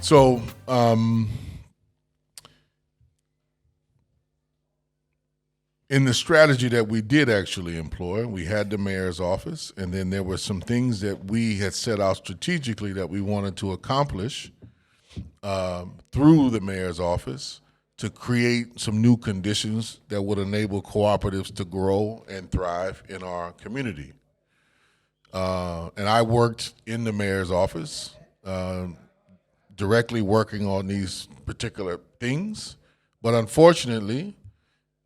So, in the strategy that we did actually employ, we had the mayor's office, and then there were some things that we had set out strategically that we wanted to accomplish through the mayor's office to create some new conditions that would enable cooperatives to grow and thrive in our community. And I worked in the mayor's office, directly working on these particular things, but unfortunately,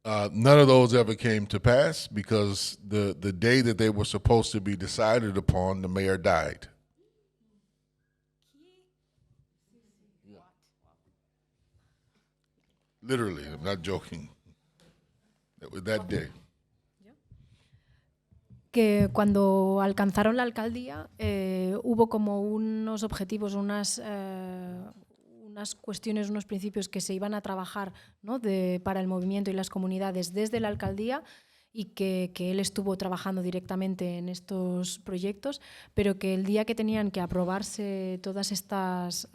none of those ever came to pass because the day that they were supposed to be decided upon, the mayor died. Yeah. Literally, I'm not joking. That was that day. Que cuando alcanzaron la alcaldía hubo como unos objetivos, unas cuestiones, unos principios que se iban a trabajar, ¿no? Para el movimiento y las comunidades desde la alcaldía y que él estuvo trabajando directamente en estos proyectos, pero que el día que tenían que aprobarse todas estas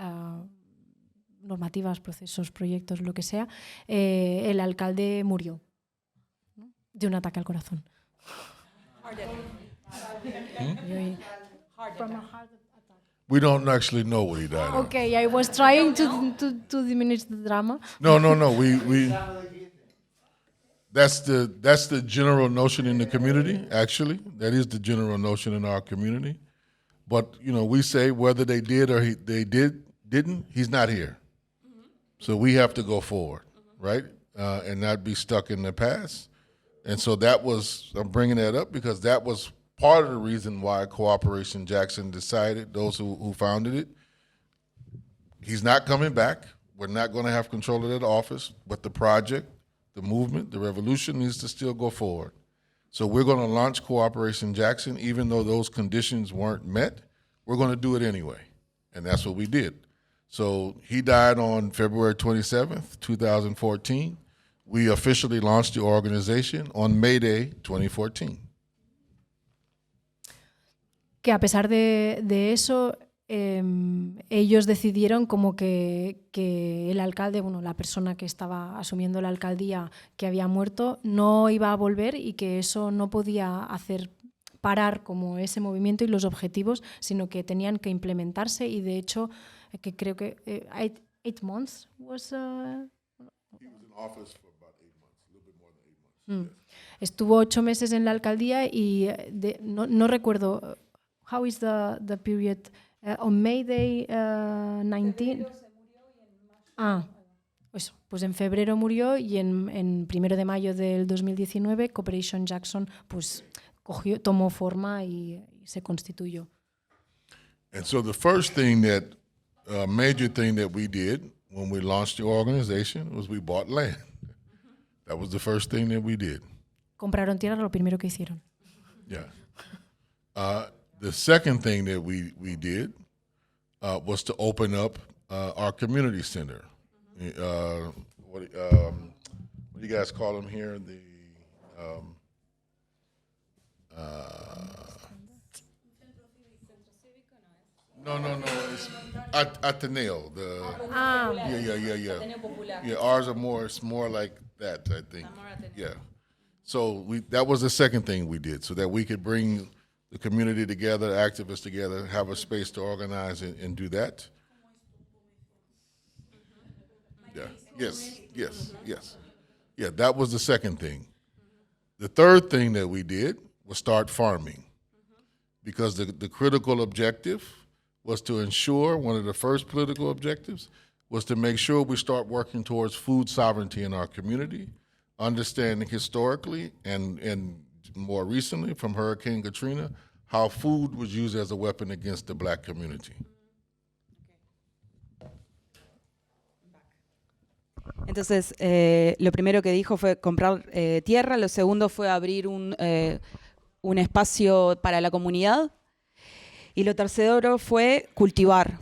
normativas, procesos, proyectos, lo que sea, el alcalde murió, ¿no? De un ataque al corazón. From a heart attack. We don't actually know what he died of. Okay, I was trying to diminish the drama. No. We that's the general notion in the community, actually. That is the general notion in our community. But, we say whether they did or they didn't, he's not here. So we have to go forward, right? And not be stuck in the past. And so I'm bringing that up because that was part of the reason why Cooperation Jackson decided, those who founded it, he's not coming back. We're not going to have control of that office, but the project, the movement, the revolution needs to still go forward. So we're going to launch Cooperation Jackson, even though those conditions weren't met, we're going to do it anyway. And that's what we did. So he died on February 27th, 2014. We officially launched the organization on May Day 2014. Que a pesar de eso, ellos decidieron como que el alcalde, la persona que estaba asumiendo la alcaldía que había muerto, no iba a volver y que eso no podía hacer parar como ese movimiento y los objetivos, sino que tenían que implementarse y de hecho, que creo que 8 months was... He was in office for about 8 months, a little bit more than 8 months. Estuvo 8 meses en la alcaldía y no recuerdo, how is the period? On May Day 19... Eso, pues en febrero murió y en 1 de mayo del 2019 Cooperation Jackson pues tomó forma y se constituyó. And so the first thing major thing that we did when we launched the organization was we bought land. That was the first thing that we did. Compraron tierra, lo primero que hicieron. Yeah. The second thing that we did was to open up our community center. What do you guys call them here? No. It's Ateneo. Yeah, ours are more. It's more like that, I think. Yeah. So that was the second thing we did, so that we could bring the community together, activists together, have a space to organize and do that. Yeah. Yes. Yeah, that was the second thing. The third thing that we did was start farming, because the critical objective was to ensure, one of the first political objectives was to make sure we start working towards food sovereignty in our community, understanding historically and more recently from Hurricane Katrina, how food was used as a weapon against the Black community. Entonces, lo primero que dijo fue comprar tierra, lo segundo fue abrir un espacio para la comunidad, y lo tercero fue cultivar,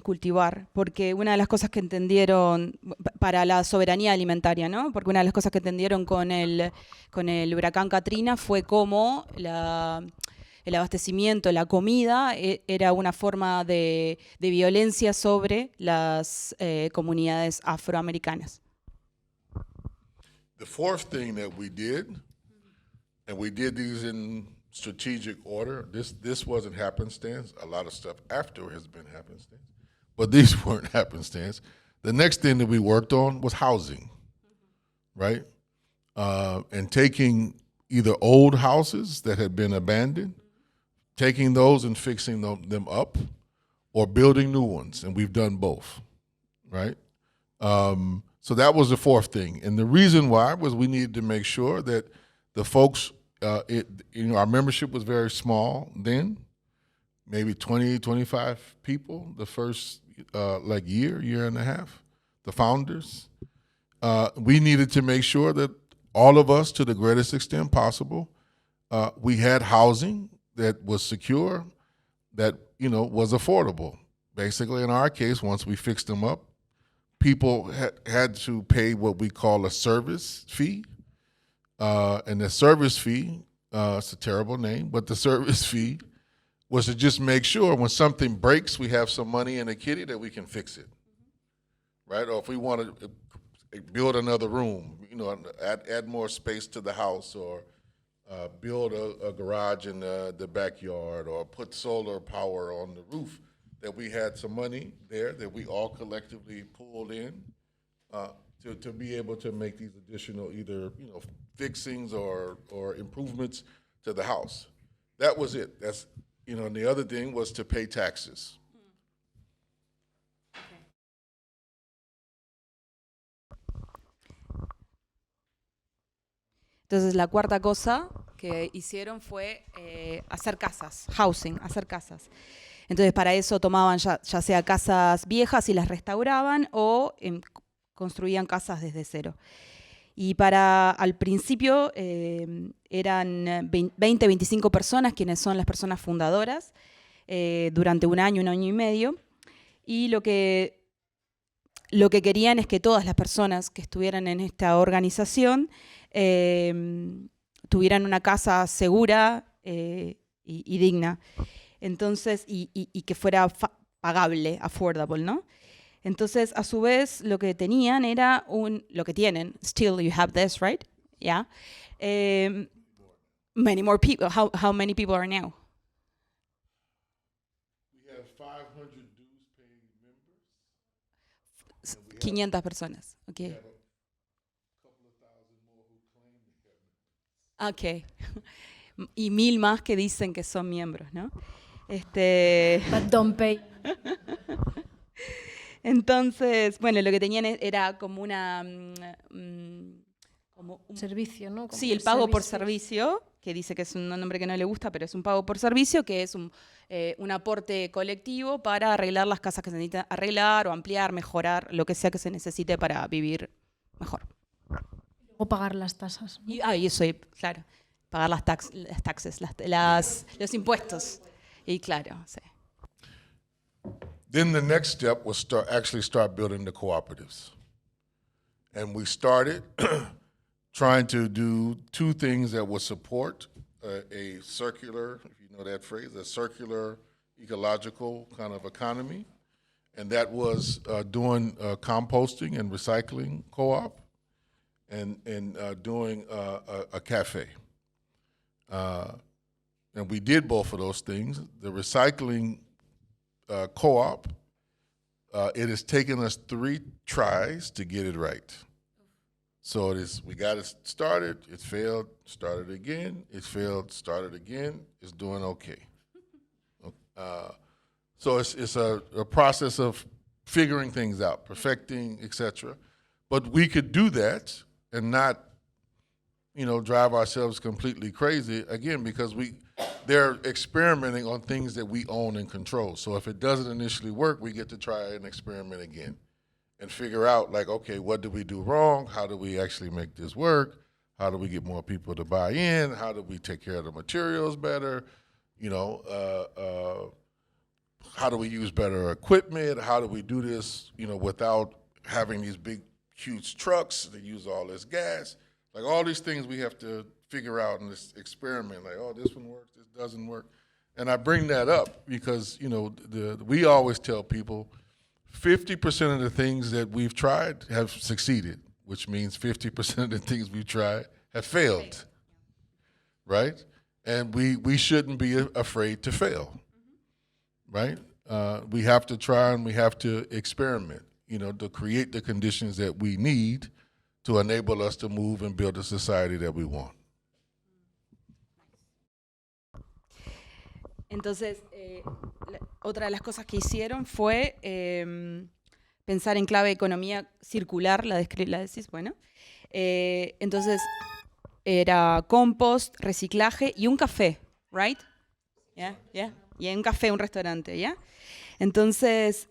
cultivar, porque una de las cosas que entendieron para la soberanía alimentaria, ¿no? Porque una de las cosas que entendieron con el huracán Katrina fue cómo el abastecimiento, la comida, era una forma de violencia sobre las comunidades afroamericanas. The fourth thing that we did, and we did these in strategic order. This wasn't happenstance. A lot of stuff after has been happenstance, but these weren't happenstance. The next thing that we worked on was housing, right? And taking either old houses that had been abandoned, taking those and fixing them up, or building new ones, and we've done both, right? So that was the fourth thing. And the reason why was we needed to make sure that the folks, our membership was very small then, maybe 20, 25 people the first year and a half, the founders. We needed to make sure that all of us, to the greatest extent possible, we had housing that was secure, that was affordable. Basically, in our case, once we fixed them up, people had to pay what we call a service fee. And the service fee, it's a terrible name, but the service fee was to just make sure when something breaks, we have some money in the kitty that we can fix it, right? Or if we want to build another room, add more space to the house, or build a garage in the backyard, or put solar power on the roof, that we had some money there that we all collectively pulled in to be able to make these additional either fixings or improvements to the house. That was it. That's and the other thing was to pay taxes. Entonces la cuarta cosa que hicieron fue hacer casas, housing, hacer casas. Entonces para eso tomaban ya sea casas viejas y las restauraban, o construían casas desde cero. Y al principio eran 20, 25 personas quienes son las personas fundadoras durante un año y medio. Y lo que querían es que todas las personas que estuvieran en esta organización tuvieran una casa segura y digna. Entonces, y que fuera pagable, affordable, ¿no? Entonces, a su vez, lo que tenían era lo que tienen, still you have this, right? Yeah. Many more people. How many people are now? We have 500 dues paying members. 500 personas, okay. We have a couple of thousand more who claim to have members. Okay. Y 1000 más que dicen que son miembros, ¿no? But don't pay. Entonces, bueno, lo que tenían era como como un servicio, ¿no? Como sí, el pago por servicio, que dice que es un nombre que no le gusta, pero es un pago por servicio, que es un aporte colectivo para arreglar las casas que se necesitan arreglar, o ampliar, mejorar, lo que sea que se necesite para vivir mejor. O pagar las tasas, ¿no? Y eso, claro, pagar las taxes, los impuestos. Y claro, sí. Then the next step was start building the cooperatives. And we started trying to do two things that would support a circular, if you know that phrase, a circular ecological kind of economy. And that was doing composting and recycling co-op, and doing a cafe. And we did both of those things. The recycling co-op, it has taken us 3 tries to get it right. So we got it started, it failed, started again, it failed, started again, it's doing okay. So it's a process of figuring things out, perfecting, etc. But we could do that and not, drive ourselves completely crazy, again, because they're experimenting on things that we own and control. So if it doesn't initially work, we get to try and experiment again and figure out, okay, what did we do wrong? How do we actually make this work? How do we get more people to buy in? How do we take care of the materials better? How do we use better equipment? How do we do this, without having these big, huge trucks that use all this gas? All these things we have to figure out and just experiment, like, oh, this one works, this doesn't work. And I bring that up because, you know, we always tell people 50% of the things that we've tried have succeeded, which means 50% of the things we've tried have failed, right? And we shouldn't be afraid to fail, right? We have to try and we have to experiment, you know, to create the conditions that we need to enable us to move and build a society that we want. Entonces, otra de las cosas que hicieron fue pensar en clave de economía circular, la decís, bueno. Entonces, era compost, reciclaje y un café, right? Yeah, yeah. Y un café, un restaurante, ¿ya? Entonces,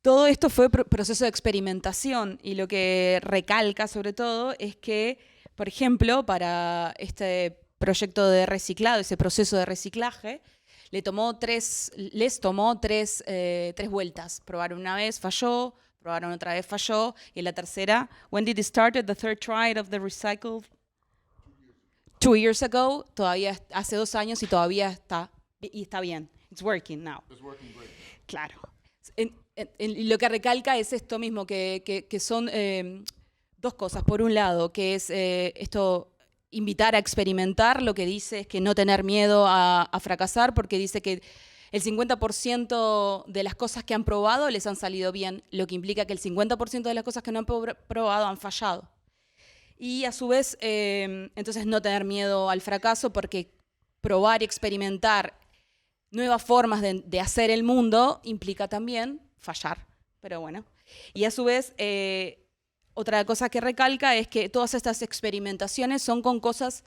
todo esto fue proceso de experimentación y lo que recalca sobre todo es que, por ejemplo, para este proyecto de reciclado, ese proceso de reciclaje, les tomó tres vueltas. Probaron una vez, falló, probaron otra vez, falló, y en la tercera, when did it start the third try of the recycle? 2 years ago, todavía hace 2 años y todavía está bien. It's working now. It's working great. Claro. Lo que recalca es esto mismo, que son dos cosas. Por un lado, que es esto, invitar a experimentar. Lo que dice es que no tener miedo a fracasar, porque dice que el 50% de las cosas que han probado les han salido bien, lo que implica que el 50% de las cosas que no han probado han fallado. Y a su vez, entonces no tener miedo al fracaso, porque probar y experimentar nuevas formas de hacer el mundo implica también fallar, pero bueno. Y a su vez, otra cosa que recalca es que todas estas experimentaciones son con cosas,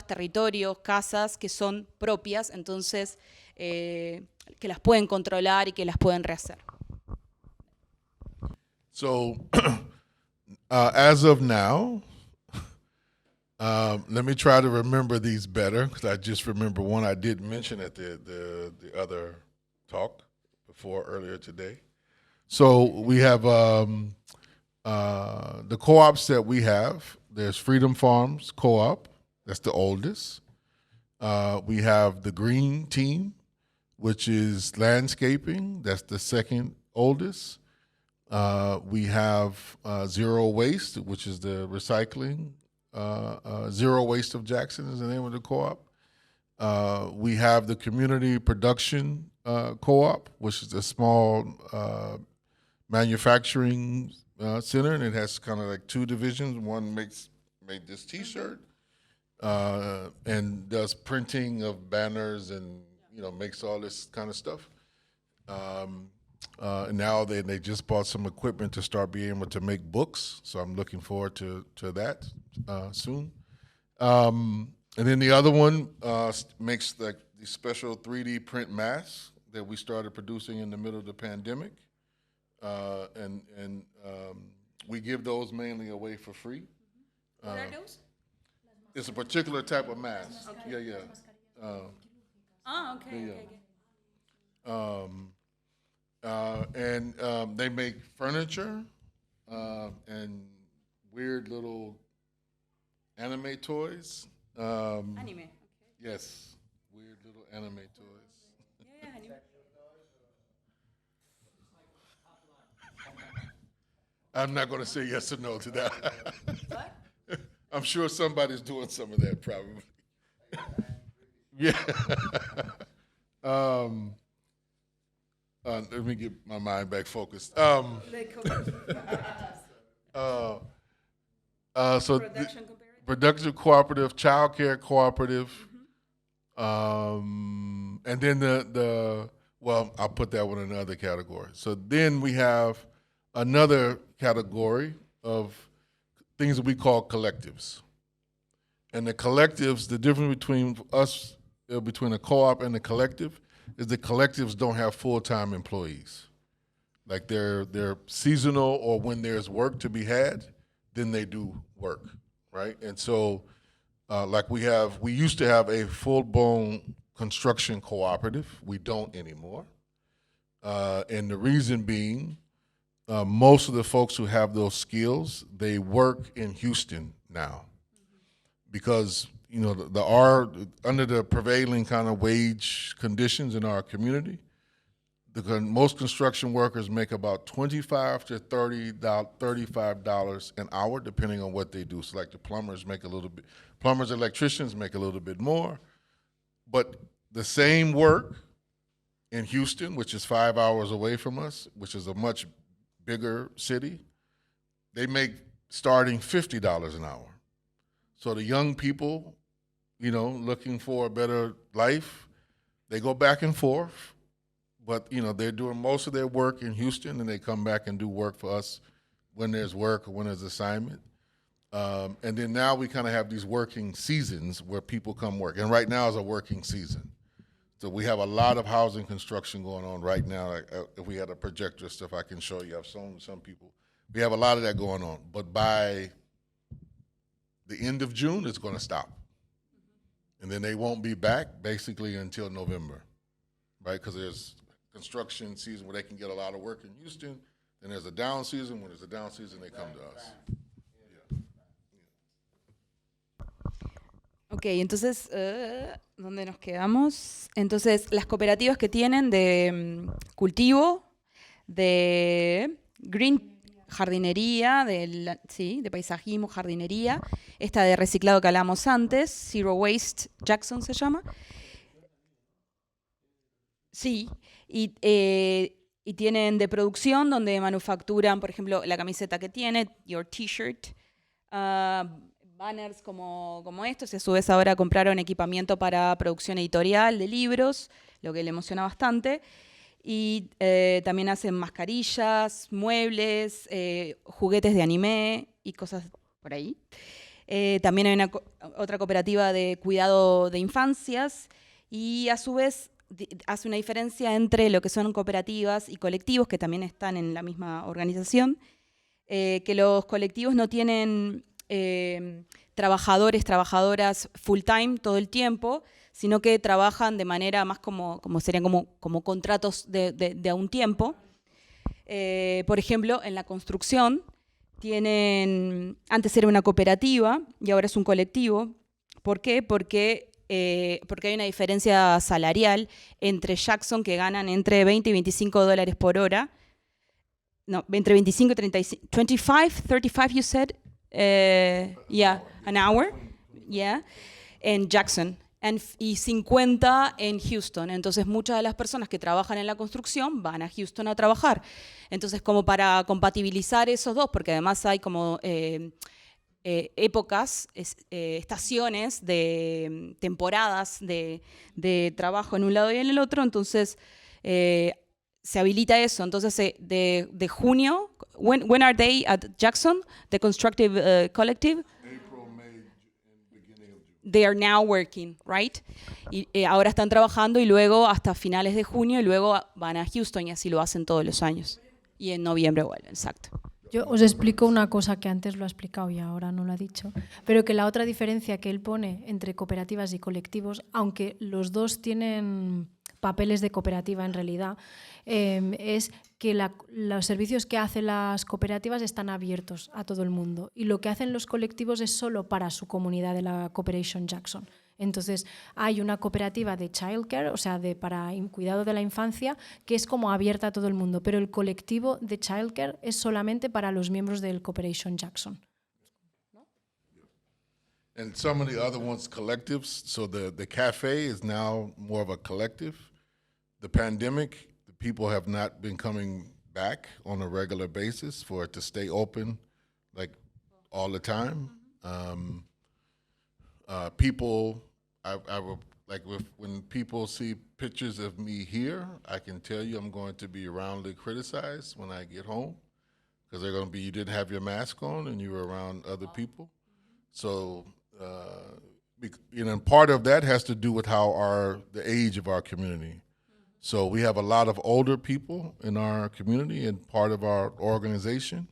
territorios, casas que son propias, entonces que las pueden controlar y que las pueden rehacer. So, as of now, let me try to remember these better, because I just remember one I did mention at the other talk before earlier today. So we have the co-ops that we have. There's Freedom Farms Co-op, that's the oldest. We have the Green Team, which is landscaping, that's the second oldest. We have Zero Waste, which is the recycling. Zero Waste of Jackson is the name of the co-op. We have the Community Production Co-op, which is a small manufacturing center, and it has kind of like 2 divisions. One made this T-shirt and does printing of banners and, you know, makes all this kind of stuff. And now they just bought some equipment to start being able to make books, so I'm looking forward to that soon. And then the other one makes like these special 3D print masks that we started producing in the middle of the pandemic, and we give those mainly away for free. What are those? It's a particular type of mask. Okay. Yeah. Okay. And they make furniture and weird little anime toys. Anime. Okay. Yes, weird little anime toys. Yeah, anime. I'm not going to say yes or no to that. What? I'm sure somebody's doing some of that probably. Yeah. Let me get my mind back focused. So production cooperative, child care cooperative, and then well, I'll put that one in another category. So then we have another category of things that we call collectives. And the collectives, the difference between us, between a co-op and a collective, is the collectives don't have full-time employees. Like they're seasonal, or when there's work to be had, then they do work, right? And so like we used to have a full-blown construction cooperative. We don't anymore. And the reason being, most of the folks who have those skills, they work in Houston now, because under the prevailing kind of wage conditions in our community, most construction workers make about $25 to $35 an hour, depending on what they do. So like the plumbers make a little bit, electricians make a little bit more, but the same work in Houston, which is 5 hours away from us, which is a much bigger city, they make starting $50 an hour. So the young people, looking for a better life, they go back and forth, but they're doing most of their work in Houston, and they come back and do work for us when there's work or when there's assignment. And then now we kind of have these working seasons where people come work, and right now is a working season. So we have a lot of housing construction going on right now. If we had a projector stuff, I can show you. I've shown some people. We have a lot of that going on. But by the end of June, it's going to stop. And then they won't be back basically until November, right? Because there's construction season where they can get a lot of work in Houston. Then there's a down season. When there's a down season, they come to us. Ok, entonces, ¿dónde nos quedamos? Entonces, las cooperativas que tienen de cultivo, de jardinería, de paisajismo, jardinería, esta de reciclado que hablamos antes, Zero Waste Jackson se llama. Sí, y tienen de producción donde manufacturan, por ejemplo, la camiseta que tiene, your t-shirt, banners como estos, y a su vez ahora compraron equipamiento para producción editorial de libros, lo que le emociona bastante. Y también hacen mascarillas, muebles, juguetes de anime y cosas por ahí. También hay otra cooperativa de cuidado de infancias, y a su vez hace una diferencia entre lo que son cooperativas y colectivos, que también están en la misma organización, que los colectivos no tienen trabajadoras full time todo el tiempo, sino que trabajan de manera más como serían como contratos de a un tiempo. Por ejemplo, en la construcción antes era una cooperativa y ahora es un colectivo. ¿Por qué? Porque hay una diferencia salarial entre Jackson, que ganan entre $20 y $25 por hora. No, entre 25 y 35. 25, 35 you said? Yeah, an hour. Yeah. En Jackson. Y 50 en Houston. Entonces muchas de las personas que trabajan en la construcción van a Houston a trabajar. Entonces, como para compatibilizar esos dos, porque además hay como épocas, estaciones, de temporadas de trabajo en un lado y en el otro, entonces se habilita eso. Entonces de junio, when are they at Jackson, the constructive collective? They are now working, right? Y ahora están trabajando, y luego hasta finales de junio, y luego van a Houston, y así lo hacen todos los años. Y en noviembre vuelven, exacto. Yo os explico una cosa que antes lo ha explicado y ahora no lo ha dicho, pero que la otra diferencia que él pone entre cooperativas y colectivos, aunque los dos tienen papeles de cooperativa en realidad, es que los servicios que hacen las cooperativas están abiertos a todo el mundo, y lo que hacen los colectivos es solo para su comunidad de la Cooperation Jackson. Entonces hay una cooperativa de childcare, o sea, para cuidado de la infancia, que es como abierta a todo el mundo, pero el colectivo de childcare es solamente para los miembros del Cooperation Jackson. And some of the other ones collectives, so the cafe is now more of a collective. The pandemic, the people have not been coming back on a regular basis for it to stay open like all the time. People, when people see pictures of me here, I can tell you I'm going to be roundly criticized when I get home, because they're going to be, you didn't have your mask on and you were around other people. So, and part of that has to do with the age of our community. So we have a lot of older people in our community and part of our organization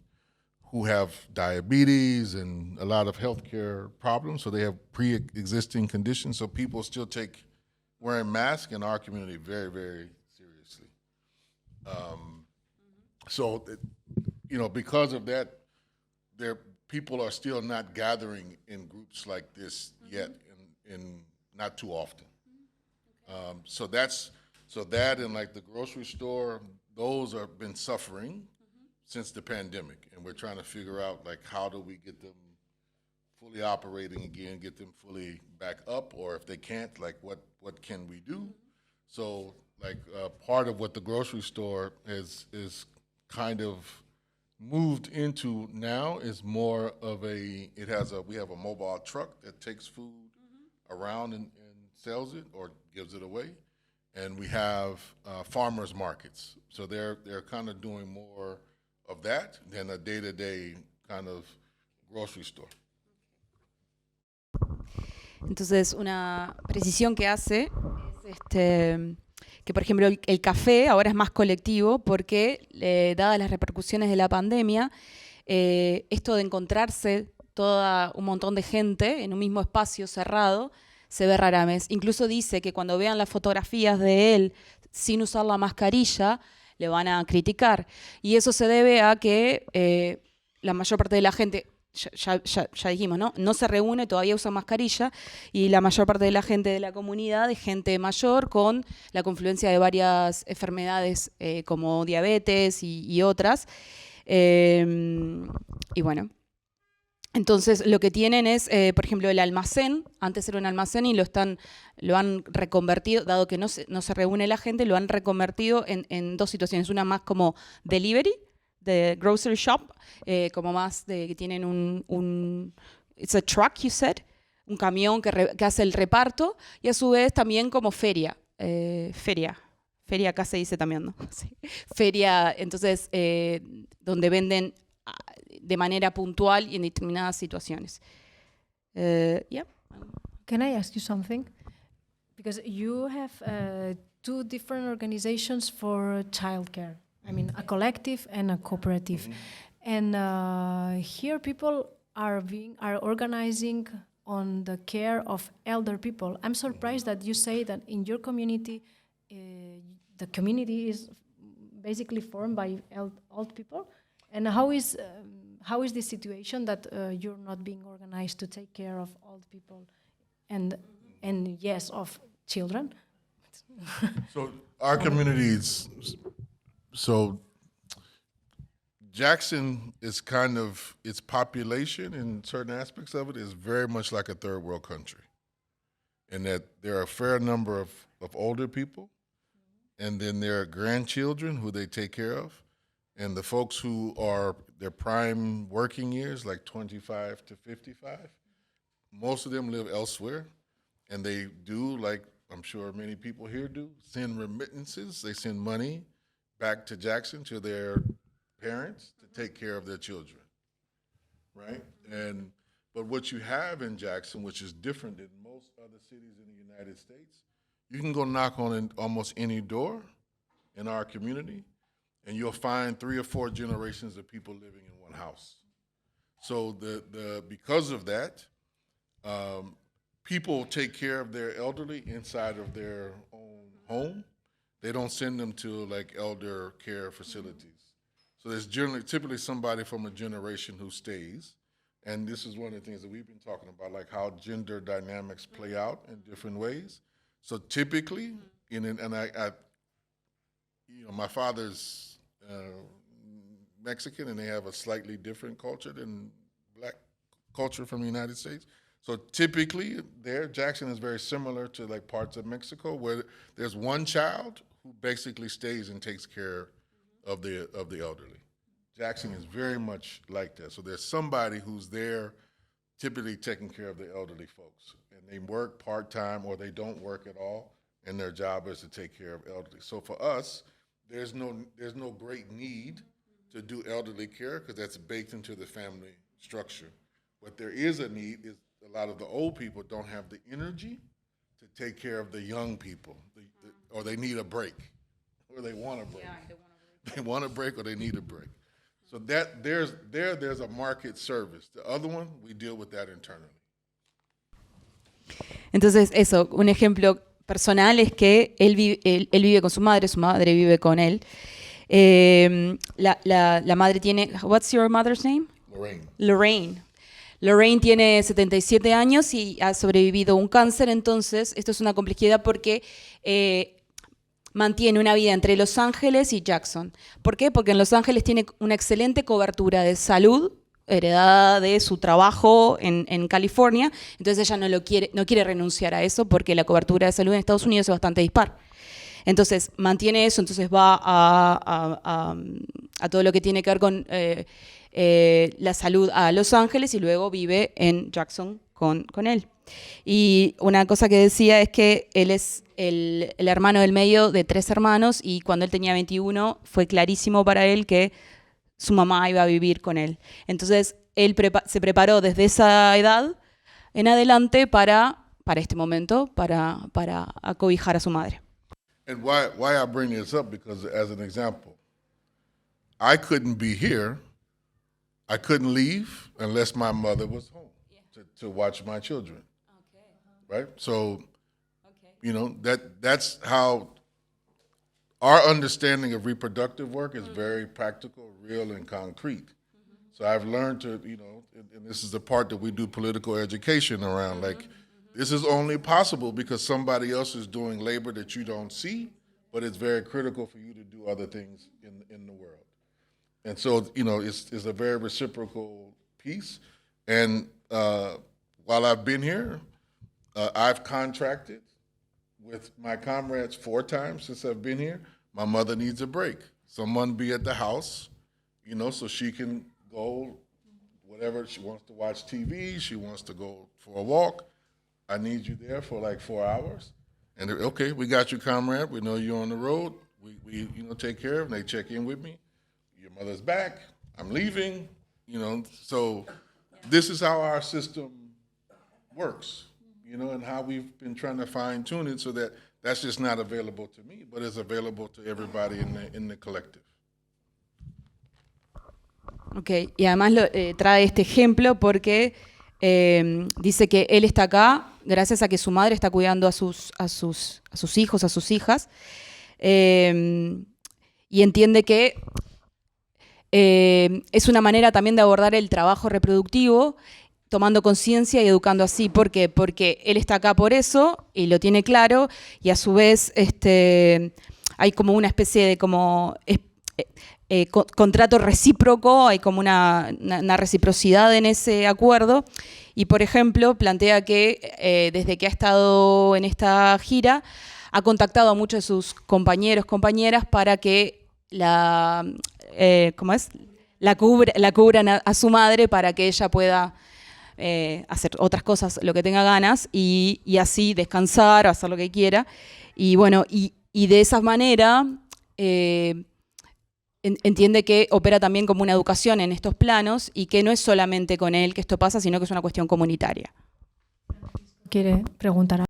who have diabetes and a lot of healthcare problems. So they have pre-existing conditions. So people still take wearing masks in our community very, very seriously. So because of that, people are still not gathering in groups like this yet, in not too often. So that and like the grocery store, those have been suffering since the pandemic, and we're trying to figure out like how do we get them fully operating again, get them fully back up, or if they can't, like what can we do? So like part of what the grocery store is kind of moved into now is more of we have a mobile truck that takes food around and sells it or gives it away, and we have farmers markets. So they're kind of doing more of that than a day-to-day kind of grocery store. Entonces, una precisión que hace es que, por ejemplo, el café ahora es más colectivo porque, dadas las repercusiones de la pandemia, esto de encontrarse un montón de gente en un mismo espacio cerrado se ve rara vez. Incluso dice que cuando vean las fotografías de él sin usar la mascarilla, le van a criticar. Y eso se debe a que la mayor parte de la gente, ya dijimos, ¿no? No se reúne, todavía usa mascarilla, y la mayor parte de la gente de la comunidad es gente mayor con la confluencia de varias enfermedades como diabetes y otras. Y bueno, entonces lo que tienen es, por ejemplo, el almacén. Antes era un almacén y lo han reconvertido, dado que no se reúne la gente, lo han reconvertido en dos situaciones. Una más como delivery, de grocery shop, como más de que tienen it's a truck, you said, un camión que hace el reparto, y a su vez también como feria, acá se dice también, ¿no? Sí. Feria, entonces, donde venden de manera puntual y en determinadas situaciones. Yeah. Can I ask you something? Because you have two different organizations for childcare. I mean, a collective and a cooperative. And here people are organizing on the care of elder people. I'm surprised that you say that in your community, the community is basically formed by old people. And how is the situation that you're not being organized to take care of old people and yes, of children? So our communities. So Jackson is kind of, its population in certain aspects of it is very much like a third world country, in that there are a fair number of older people, and then there are grandchildren who they take care of, and the folks who are their prime working years, like 25 to 55, most of them live elsewhere, and they do, like I'm sure many people here do, send remittances. They send money back to Jackson, to their parents, to take care of their children, right? But what you have in Jackson, which is different than most other cities in the United States, you can go knock on almost any door in our community, and you'll find 3 or 4 generations of people living in one house. So because of that, people take care of their elderly inside of their own home. They don't send them to like elder care facilities. So there's typically somebody from a generation who stays. And this is one of the things that we've been talking about, like how gender dynamics play out in different ways. So typically, my father's Mexican, and they have a slightly different culture than black culture from the United States. So typically, Jackson is very similar to like parts of Mexico, where there's one child who basically stays and takes care of the elderly. Jackson is very much like that. So there's somebody who's there, typically taking care of the elderly folks, and they work part-time or they don't work at all, and their job is to take care of elderly. So for us, there's no great need to do elderly care because that's baked into the family structure. What there is a need is a lot of the old people don't have the energy to take care of the young people, or they need a break, or they want a break. Yeah, they want a break, or they need a break. So that there's a market service. The other one, we deal with that internally. Entonces, eso, un ejemplo personal es que él vive con su madre vive con él. La madre tiene, what's your mother's name? Lorraine. Lorraine. Lorraine tiene 77 años y ha sobrevivido a un cáncer, entonces esto es una complejidad porque mantiene una vida entre Los Ángeles y Jackson. ¿Por qué? Porque en Los Ángeles tiene una excelente cobertura de salud, heredada de su trabajo en California, entonces ella no quiere renunciar a eso porque la cobertura de salud en Estados Unidos es bastante dispar. Entonces mantiene eso, entonces va a todo lo que tiene que ver con la salud a Los Ángeles y luego vive en Jackson con él. Y una cosa que decía es que él es el hermano del medio de 3 hermanos y cuando él tenía 21 fue clarísimo para él que su mamá iba a vivir con él. Entonces él se preparó desde esa edad en adelante para este momento, para acobijar a su madre. And why I bring this up, because as an example, I couldn't be here, I couldn't leave unless my mother was home to watch my children. Right? So, you know, that's how our understanding of reproductive work is very practical, real, and concrete. So I've learned to, you know, and this is the part that we do political education around, like, this is only possible because somebody else is doing labor that you don't see, but it's very critical for you to do other things in the world. And so, you know, it's a very reciprocal piece. And while I've been here, I've contracted with my comrades 4 times since I've been here. My mother needs a break. Someone be at the house, you know, so she can go whatever. She wants to watch TV. She wants to go for a walk. I need you there for like 4 hours. And okay, we got you, comrade. We know you're on the road. We you know, take care of them. They check in with me. Your mother's back. I'm leaving. You know, so this is how our system works, you know, and how we've been trying to fine tune it so that that's just not available to me, but it's available to everybody in the collective. Okay, y además trae este ejemplo porque dice que él está acá gracias a que su madre está cuidando a sus hijos, a sus hijas, y entiende que es una manera también de abordar el trabajo reproductivo, tomando conciencia y educando así. ¿Por qué? Porque él está acá por eso y lo tiene claro, y a su vez hay como una especie de contrato recíproco, hay como una reciprocidad en ese acuerdo. Y, por ejemplo, plantea que desde que ha estado en esta gira ha contactado a muchos de sus compañeros, compañeras, para que la cubran a su madre para que ella pueda hacer otras cosas, lo que tenga ganas, y así descansar, hacer lo que quiera. Y bueno, y de esa manera entiende que opera también como una educación en estos planos y que no es solamente con él que esto pasa, sino que es una cuestión comunitaria. ¿Quiere preguntar algo?